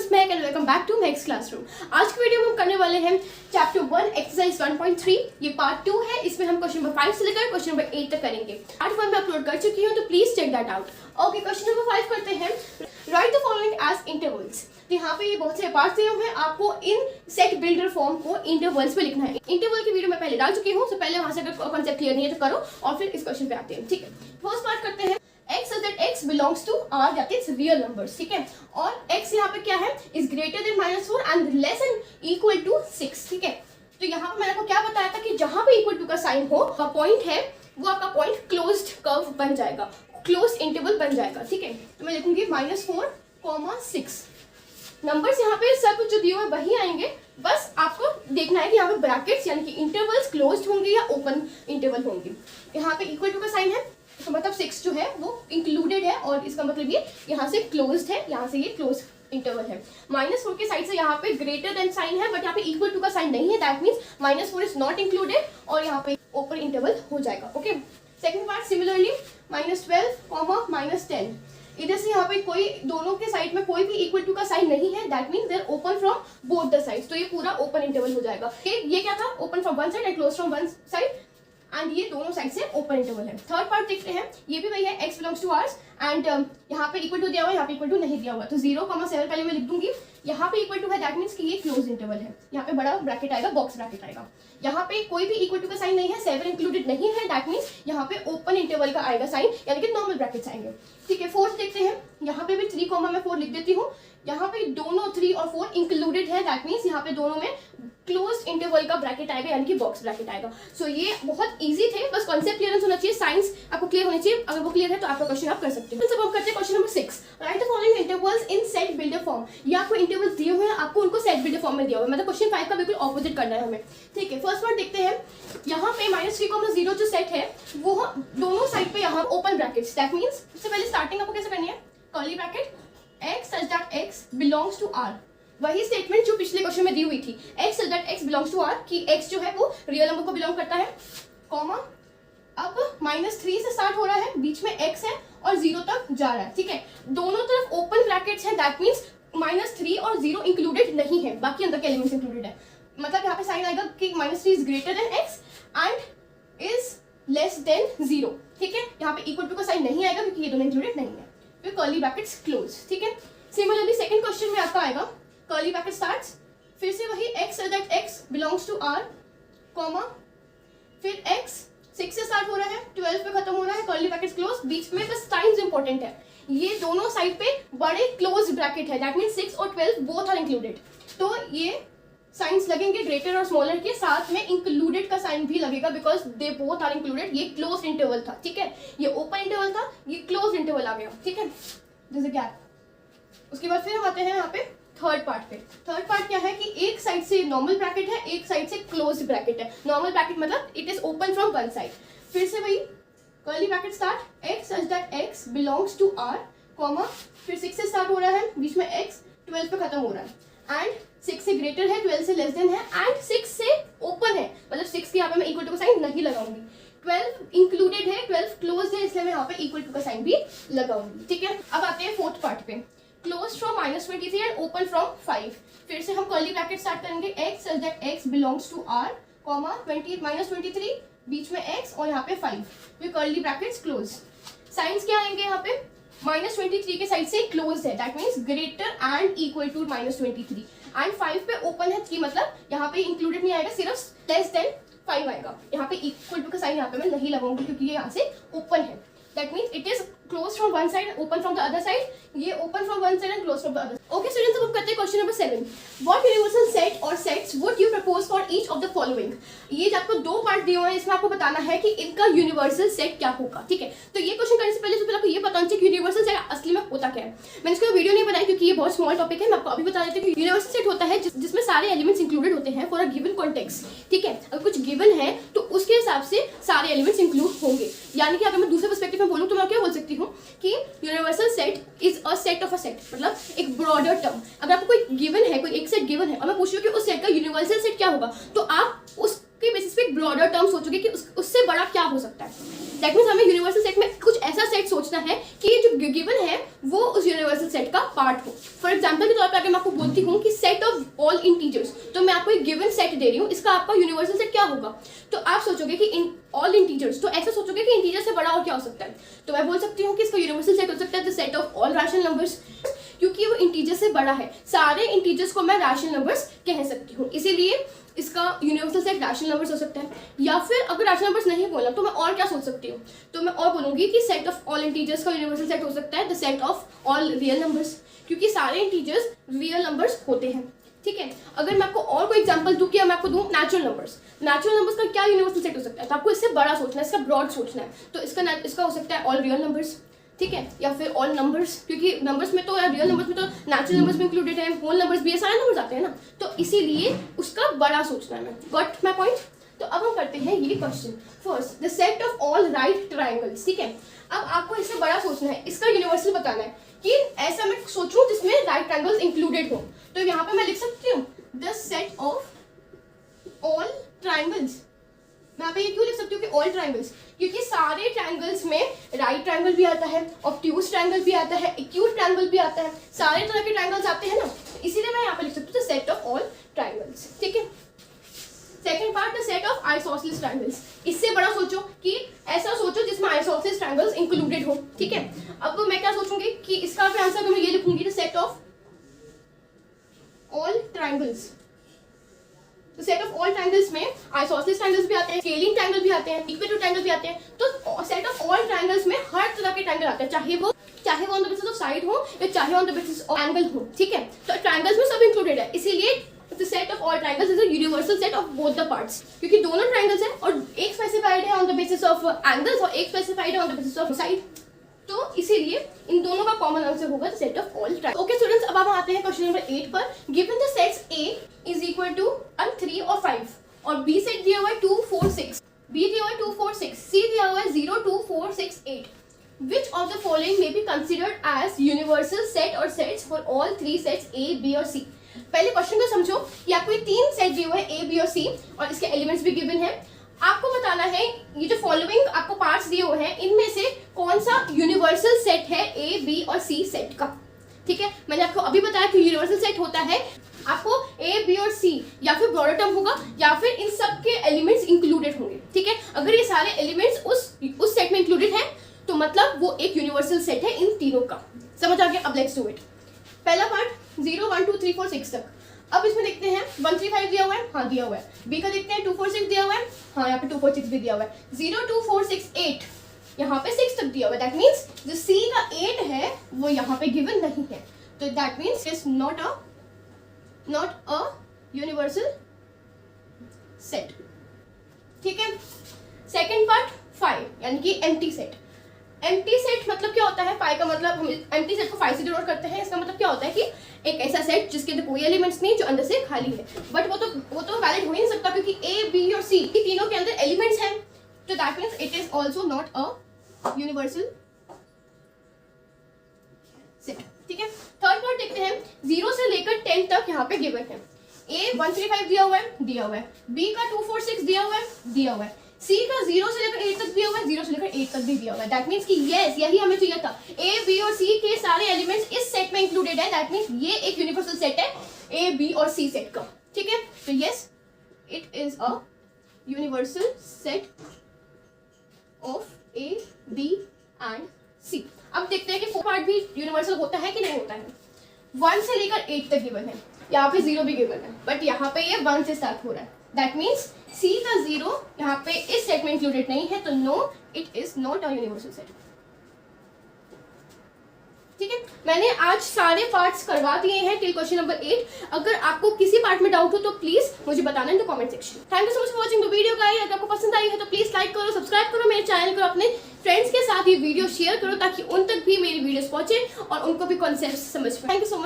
Smack and welcome back to max classroom. आज की video में हम करने वाले हैं चैप्टर 1 एक्सरसाइज 1.3। ये पार्ट 2 है। इसमें हम क्वेश्चन नंबर 5 से लेकर क्वेश्चन नंबर 8 तक करेंगे। पार्ट 1 में अपलोड कर चुकी हूँ, तो please check that out. Okay, question number 5 करते हैं। Write the following as intervals. तो यहाँ पे ये बहुत से पार्ट्स दिए हुए हैं, आपको इन सेट बिल्डर फॉर्म को इंटरवल्स पे लिखना है। इंटरवल की वीडियो मैं पहले डाल चुकी हूँ, तो पहले वहां से अगर कॉन्सेप्ट क्लियर नहीं है तो करो और फिर इस क्वेश्चन पे आते हैं। ठीक है, फर्स्ट पार्ट करते हैं। x such that x belongs to R, that is real numbers, ठीक है। और x यहाँ पे क्या है, is greater than -4 and less than equal to 6, ठीक है। तो यहाँ पे मैंने आपको क्या बताया था कि जहां पे इक्वल टू का साइन हो, पॉइंट है, वो आपका पॉइंट क्लोज्ड कर्व बन जाएगा, क्लोज इंटरवल बन जाएगा, ठीक है। तो मैं लिखूंगी -4, 6। नंबर्स यहाँ पे सब जो दिए हुए वही आएंगे, बस आपको देखना है कि यहाँ पे ब्रैकेट्स यानी कि इंटरवल्स क्लोज्ड होंगे या ओपन इंटरवल होंगे। यहाँ पे इक्वल टू का साइन है, तो मतलब 6 जो है वो इंक्लूडेड है, और इसका मतलब ये यहाँ से क्लोज्ड है, यहाँ से ये क्लोज इंटरवल है। -4 के साइड से यहाँ पे ग्रेटर देन साइन है, बट यहाँ पे इक्वल टू का साइन नहीं है, that means -4 is not included और यहाँ पे ओपन इंटरवल हो जाएगा। Okay, second part similarly -12, -10। इधर से यहाँ पे कोई दोनों के साइड में कोई भी इक्वल टू का साइन नहीं है, that means they are open from both the sides, तो ये पूरा ओपन इंटरवल हो जाएगा। ये क्या था, open from one side and close from one side, and ये दोनों साइड से ओपन इंटरवल है। थर्ड पार्ट देखते हैं, ये भी वही है, x belongs to R's and यहाँ पे इक्वल टू दिया हुआ है, यहाँ पे इक्वल टू नहीं दिया हुआ, तो 0,7 पहले मैं लिख दूंगी। यहाँ पे इक्वल टू है, दैट मीन्स कि ये क्लोज इंटरवल है। यहाँ पे बड़ा ब्रैकेट आएगा, बॉक्स ब्रैकेट आएगा। यहाँ पे कोई भी इक्वल टू का साइन नहीं है, 7 इंक्लूडेड नहीं है, दैट मीन्स यहाँ पे ओपन इंटरवल का आएगा साइन, यानी कि नॉर्मल ब्रैकेट्स आएंगे। ठीक है, फोर्थ देखते हैं। यहाँ पे भी 3, मैं 4 लिख देती हूँ। यहाँ पे दोनों 3 और 4 इंक्लूडेड है, दैट मीन्स यहाँ पे दोनों में क्लोज्ड इंटरवल का ब्रैकेट आएगा, यानी कि बॉक्स ब्रैकेट आएगा। सो ये बहुत इजी थे, बस कॉन्सेप्ट क्लियर होना चाहिए, साइंस आपको क्लियर होनी चाहिए। अगर वो क्लियर है तो आपका क्वेश्चन आप कर सकते हैं। सब हम करते हैं question number 6। Right the following intervals in set builder form. ये आपको इंटरवल्स दिए हुए हैं, आपको उनको सेट बिल्डर फॉर्म में दिया हुआ है, मतलब क्वेश्चन 5 का बिल्कुल ऑपोजिट करना है हमें। ठीक है, फर्स्ट पार्ट देखते हैं। यहाँ पे -3,0 जो सेट है वो दोनों साइड पे यहाँ ओपन ब्रैकेट्स, दैट मीन्स सबसे पहले स्टार्टिंग आपको कैसे करनी है, curly bracket x such that x belongs to R। वही स्टेटमेंट जो पिछले क्वेश्चन में दी हुई थी, x such that x belongs to R, कि x जो है वो रियल नंबर को बिलोंग करता है, कॉमा। अब -3 से स्टार्ट हो रहा है, बीच में x है और 0 तक जा रहा है, ठीक है। दोनों तरफ ओपन ब्रैकेट्स हैं, दैट मीन्स -3 और 0 इंक्लूडेड नहीं है, बाकी अंदर के एलिमेंट्स इंक्लूडेड है। मतलब यहाँ पे साइन आएगा कि -3 is greater than x and is less than 0, ठीक है। यहाँ पे इक्वल टू का साइन नहीं आएगा क्योंकि ये दोनों इंक्लूडेड नहीं है, फिर कर्ली ब्रैकेट्स क्लोज, ठीक है। सिमिलरली सेकंड क्वेश्चन में आपका आएगा, कर्ली ब्रैकेट स्टार्ट्स, फिर से वही x such that x belongs to R, comma, फिर x 6 से स्टार्ट हो रहा है, 12 पे खत्म हो रहा है, कर्ली ब्रैकेट्स क्लोज। बीच में बस साइंस इंपॉर्टेंट है, ये दोनों साइड पे बड़े क्लोज ब्रैकेट है, दैट मीन्स 6 और 12 बोथ आर इंक्लूडेड, तो ये साइंस लगेंगे ग्रेटर और स्मॉलर के साथ में, इंक्लूडेड का साइन भी लगेगा because they both are included. ये क्लोज इंटरवल था, ठीक है, ये ओपन इंटरवल था, ये क्लोज इंटरवल आ गया, ठीक है, जैसे गैप। उसके बाद फिर हम आते हैं यहाँ पे थर्ड पार्ट पे। थर्ड पार्ट क्या है कि एक साइड से नॉर्मल ब्रैकेट है, एक साइड से क्लोज ब्रैकेट है। नॉर्मल ब्रैकेट मतलब it is open from one side. फिर से वही curly bracket start, x such that x belongs to R, comma, फिर 6 से स्टार्ट हो रहा है, बीच में x 12 पे खत्म हो रहा है, एंड 6 से ग्रेटर है, 12 से लेस देन है, एंड 6 से ओपन है, मतलब 6 के यहाँ पे मैं इक्वल टू का साइन नहीं लगाऊंगी। 12 इंक्लूडेड है, 12 क्लोज है, इसलिए मैं यहाँ पे इक्वल टू का साइन भी लगाऊंगी, ठीक है। अब आते हैं फोर्थ पार्ट पे, close from -23 and open from 5। फिर से हम कर्ली ब्रैकेट स्टार्ट करेंगे, x such that x belongs to R, comma, -23, बीच में x और यहाँ पे 5, फिर कर्ली ब्रैकेट्स क्लोज। साइंस क्या आएंगे यहाँ पे, -23 के साइड से क्लोज है, that means greater and equal to -23, and 5 पे ओपन है, कि मतलब यहाँ पे इंक्लूडेड नहीं आएगा, सिर्फ लेस देन 5 आएगा। यहाँ पे इक्वल टू का साइन यहाँ पे मैं नहीं लगाऊंगी क्योंकि ये यहाँ से ओपन है, that means it is close from one side, open from the other side. ये open from one side and close from the other. Okay students, अब हम करते हैं question number 7। What universal set और sets would you propose for each of the following. ये आपको 2 part दिए हुए हैं, इसमें आपको बताना है कि इनका यूनिवर्सल सेट क्या होगा, ठीक है। तो ये क्वेश्चन करने से पहले सबसे आपको ये बताना चाहिए कि यूनिवर्सल सेट असली में होता क्या है। मैंने इसका वीडियो नहीं बनाई क्योंकि ये बहुत स्मॉल टॉपिक है, मैं आपको अभी बता देती हूँ कि यूनिवर्सल सेट होता है जिसमें सारे एलिमेंट्स इंक्लूडेड होते हैं फॉर अ गिवन कॉन्टेक्स्ट, ठीक है। अगर कुछ गिवन है तो उसके हिसाब से सारे एलिमेंट्स इंक्लूड होंगे, यानी कि अगर मैं दूसरे पर्सपेक्टिव में बोलूँ तो मैं क्या बोल सकती हूँ कि universal set is a set of a set, मतलब एक ब्रॉडर टर्म। अगर आपको कोई गिवन है, कोई एक सेट गिवन है और मैं पूछ रही हूँ कि उस सेट का यूनिवर्सल सेट क्या होगा, तो आप उस के बेसिस पे एक ब्रॉडर टर्म सोचोगे कि उससे बड़ा क्या हो सकता है। दैट मीन्स हमें यूनिवर्सल सेट में कुछ ऐसा सेट सोचना है कि जो गिवन है वो उस यूनिवर्सल सेट का पार्ट हो। फॉर एग्जाम्पल के तौर पर अगर मैं आपको बोलती हूँ कि सेट ऑफ ऑल इंटीजर्स, तो मैं आपको एक गिवन सेट दे रही हूँ, इसका आपका यूनिवर्सल सेट क्या होगा? तो आप सोचोगे कि इन ऑल इंटीजर्स, तो ऐसा सोचोगे कि इंटीजर से बड़ा और क्या हो सकता है? तो मैं बोल सकती हूँ कि इसका यूनिवर्सल सेट हो सकता है the set of all rational numbers, क्योंकि वो इंटीजर से बड़ा है। सारे इंटीजर्स को मैं रैशनल नंबर्स कह सकती हूँ, इसीलिए इसका यूनिवर्सल सेट रैशनल नंबर्स हो सकता है। या फिर अगर रैशनल नंबर्स नहीं बोला तो मैं और क्या सोच सकती हूँ? तो मैं और बोलूँगी कि सेट ऑफ ऑल इंटीजर्स का यूनिवर्सल सेट हो सकता है the set of all real numbers, क्योंकि सारे इंटीजर्स रियल नंबर्स होते हैं। ठीक है, अगर मैं आपको और कोई एग्जांपल दूं कि मैं आपको दूं नेचुरल नंबर्स का क्या यूनिवर्सल सेट हो सकता है? तो आपको इससे बड़ा सोचना है, इसका ब्रॉड सोचना है। तो इसका हो सकता है ऑल रियल नंबर्स, ठीक है, या फिर ऑल नंबर्स, क्योंकि नंबर्स में तो रियल नंबर्स में तो नेचुरल नंबर्स भी इंक्लूडेड है, होल नंबर्स भी है, सारे नंबर्स आते हैं ना, तो इसीलिए उसका बड़ा सोचना है। Got my point? तो अब हम करते हैं ये question. First, the set of all right triangles, ठीक है। अब आपको इससे बड़ा सोचना है, इसका यूनिवर्सल बताना है कि ऐसा मैं सोचूं जिसमें राइट ट्रायंगल्स इंक्लूडेड हो। तो यहाँ पे मैं लिख सकती हूँ the set of all triangles. मैं यहाँ पे ये क्यों लिख सकती हूँ कि ऑल ट्रायंगल्स? क्योंकि सारे ट्रायंगल्स में राइट ट्रायंगल भी आता है, ऑब्ट्यूज ट्रायंगल भी आता है, एक्यूट ट्रायंगल भी आता है, सारे तरह के ट्रायंगल्स आते हैं ना, इसीलिए मैं यहाँ पे लिख सकती हूँ the set of all triangles. ठीक है, second part, the set of isosceles triangles. इससे बड़ा सोचो कि ऐसा सोचो जिसमें आइसोसेलेस ट्रायंगल्स इंक्लूडेड हो। ठीक है, अब मैं क्या सोचूंगी कि इसका आंसर तो मैं ये लिखूंगी the set of all triangles. तो सेट ऑफ ऑल ट्रायंगल्स में आइसोसेलेस ट्रायंगल्स भी आते हैं, स्केलिंग ट्रायंगल भी आते हैं, इक्वेटोरियल ट्रायंगल भी आते हैं। तो सेट ऑफ ऑल ट्रायंगल्स में हर तरह के ट्रायंगल आते हैं, चाहे वो on the basis of side हो या चाहे on the basis of angle हो। ठीक है, तो ट्रायंगल्स में सब इंक्लूडेड है, इसीलिए the set of all triangles is a universal set of both the parts, क्योंकि दोनों ट्रायंगल्स हैं और एक स्पेसिफाइड है on the basis of angles और एक स्पेसिफाइड है on the basis of side, तो इसीलिए इन दोनों का कॉमन आंसर होगा the set of all triangles. Okay students, अब हम आते हैं क्वेश्चन नंबर 8 पर। Given the sets A is equal to 3 और 5 और B सेट दिया हुआ है 2 4 6, B दिया हुआ है 2 4 6, C दिया हुआ है 0 2 4 6 8। Which of the following may be considered as universal set or sets for all three sets A, B और C? पहले क्वेश्चन को समझो कि आपको ये तीन सेट दिए हुए हैं A, B और C और इसके एलिमेंट्स भी गिवन है। आपको बताना है ये जो फॉलोइंग आपको पार्ट्स दिए हुए हैं इनमें से कौन सा यूनिवर्सल सेट है A, B और C सेट का। ठीक है, मैंने आपको अभी बताया कि यूनिवर्सल सेट होता है आपको A, B और C या फिर ब्रॉडर टर्म होगा या फिर इन सब के एलिमेंट्स इंक्लूडेड होंगे। ठीक है, अगर ये सारे एलिमेंट्स उस सेट में इंक्लूडेड है तो मतलब वो एक यूनिवर्सल सेट है इन तीनों का। समझ आ गया? अब लेट्स डू इट। पहला पार्ट 0 1 2 3 4 6 तक। अब इसमें देखते हैं 1 3 5 दिया हुआ है, हाँ दिया हुआ है। B का देखते हैं 2 4 6 दिया हुआ है, हाँ यहाँ पे 2 4 6 भी दिया हुआ है। 0 2 4 6 8 यहाँ पे 6 तक दिया हुआ है। दैट मीन्स जो C का 8 है वो यहाँ पे गिवन नहीं है, तो that means is not a universal set. ठीक है, सेकेंड पार्ट 5 यानी कि एम्प्टी सेट। एम्प्टी सेट मतलब क्या होता है? 5 का मतलब हम एम्प्टी सेट को 5 से डिनोट करते हैं। इसका मतलब क्या होता है कि एक ऐसा सेट जिसके अंदर कोई एलिमेंट्स नहीं, जो अंदर से खाली है। बट वो तो वैलिड हो ही नहीं सकता क्योंकि A, B और C की तीनों के अंदर एलिमेंट्स हैं, तो that means it is also not a universal set. ठीक है, थर्ड पार्ट देखते हैं 0 से लेकर 10 तक यहाँ पे गिवन है। A 1 3 5 दिया हुआ है, B का 2 4 6 दिया हुआ है, C का 0 से लेकर 8 तक दिया हुआ है, 0 से लेकर 8 तक भी दिया हुआ है। दैट मीन्स कि यस यही हमें चाहिए था, A, B और C के सारे एलिमेंट्स इस सेट में इंक्लूडेड है। दैट मीन्स ये एक यूनिवर्सल सेट है A, B और C सेट का। ठीक है, तो yes it is a universal set of A, B and C। अब देखते हैं कि 4 पार्ट भी यूनिवर्सल होता है कि नहीं होता है। 1 से लेकर 8 तक गिवन है, यहाँ पे 0 भी गिवन है, बट यहाँ पे ये 1 से स्टार्ट हो रहा है। दैट मीन्स C का 0 यहाँ पे इस सेट में इंक्लूडेड नहीं है, तो no it is not a universal set. ठीक है, मैंने आज सारे पार्ट्स करवा दिए हैं टिल क्वेश्चन नंबर 8। अगर आपको किसी पार्ट में डाउट हो तो प्लीज मुझे बताना in the comment section. Thank you so much for watching the video guys. अगर आपको पसंद आई है तो प्लीज लाइक करो, सब्सक्राइब करो मेरे चैनल को, अपने फ्रेंड्स के साथ ये वीडियो शेयर करो ताकि उन तक भी मेरी वीडियोस पहुंचे और उनको भी कॉन्सेप्ट समझ पाए। Thank you so much.